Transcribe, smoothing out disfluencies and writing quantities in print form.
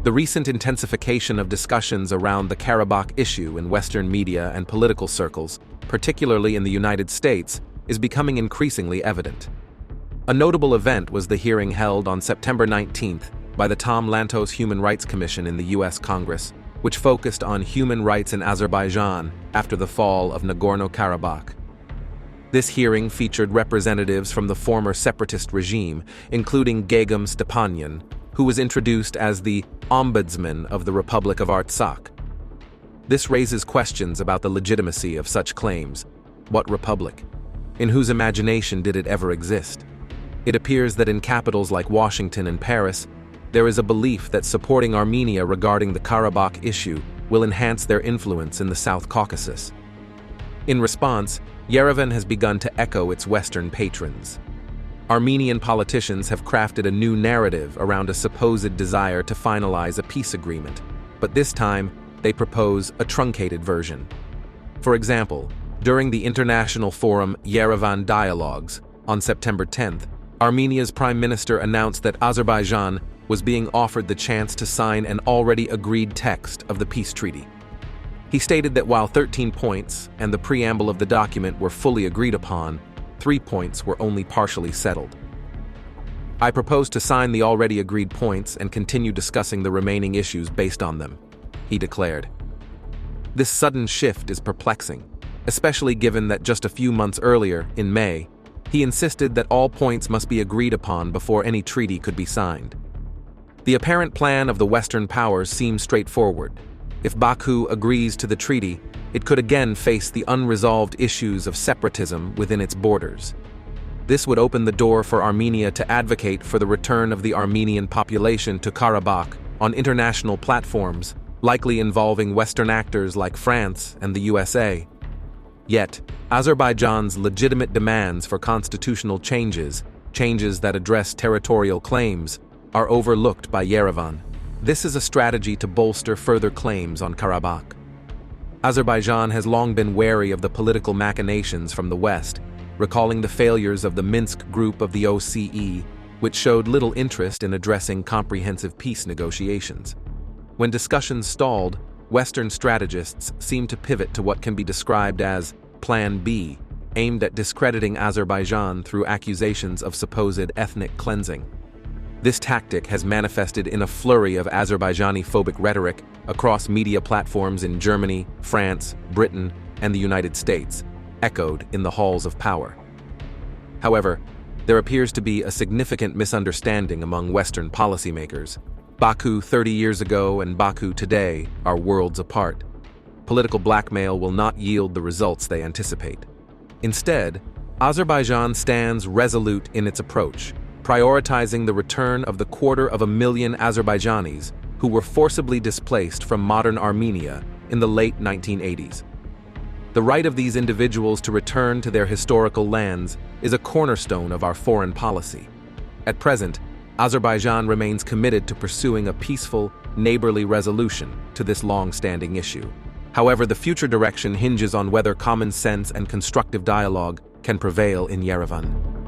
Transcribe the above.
The recent intensification of discussions around the Karabakh issue in Western media and political circles, particularly in the United States, is becoming increasingly evident. A notable event was the hearing held on September 19th by the Tom Lantos Human Rights Commission in the U.S. Congress, which focused on human rights in Azerbaijan after the fall of Nagorno-Karabakh. This hearing featured representatives from the former separatist regime, including Gagem Stepanyan, who was introduced as the Ombudsman of the Republic of Artsakh. This raises questions about the legitimacy of such claims. What republic? In whose imagination did it ever exist? It appears that in capitals like Washington and Paris, there is a belief that supporting Armenia regarding the Karabakh issue will enhance their influence in the South Caucasus. In response, Yerevan has begun to echo its Western patrons. Armenian politicians have crafted a new narrative around a supposed desire to finalize a peace agreement, but this time they propose a truncated version. For example, during the international forum Yerevan Dialogues on September 10th, Armenia's prime minister announced that Azerbaijan was being offered the chance to sign an already agreed text of the peace treaty. He stated that while 13 points and the preamble of the document were fully agreed upon, 3 points were only partially settled. I propose to sign the already agreed points and continue discussing the remaining issues based on them, he declared. This sudden shift is perplexing, especially given that just a few months earlier, in May, he insisted that all points must be agreed upon before any treaty could be signed. The apparent plan of the Western powers seems straightforward. If Baku agrees to the treaty, it could again face the unresolved issues of separatism within its borders. This would open the door for Armenia to advocate for the return of the Armenian population to Karabakh on international platforms, likely involving Western actors like France and the USA. Yet, Azerbaijan's legitimate demands for constitutional changes that address territorial claims, are overlooked by Yerevan. This is a strategy to bolster further claims on Karabakh. Azerbaijan has long been wary of the political machinations from the West, recalling the failures of the Minsk group of the OSCE, which showed little interest in addressing comprehensive peace negotiations. When discussions stalled, Western strategists seem to pivot to what can be described as Plan B, aimed at discrediting Azerbaijan through accusations of supposed ethnic cleansing. This tactic has manifested in a flurry of Azerbaijani-phobic rhetoric across media platforms in Germany, France, Britain, and the United States, echoed in the halls of power. However, there appears to be a significant misunderstanding among Western policymakers. Baku 30 years ago and Baku today are worlds apart. Political blackmail will not yield the results they anticipate. Instead, Azerbaijan stands resolute in its approach, prioritizing the return of the 250,000 Azerbaijanis who were forcibly displaced from modern Armenia in the late 1980s. The right of these individuals to return to their historical lands is a cornerstone of our foreign policy. At present, Azerbaijan remains committed to pursuing a peaceful, neighborly resolution to this long-standing issue. However, the future direction hinges on whether common sense and constructive dialogue can prevail in Yerevan.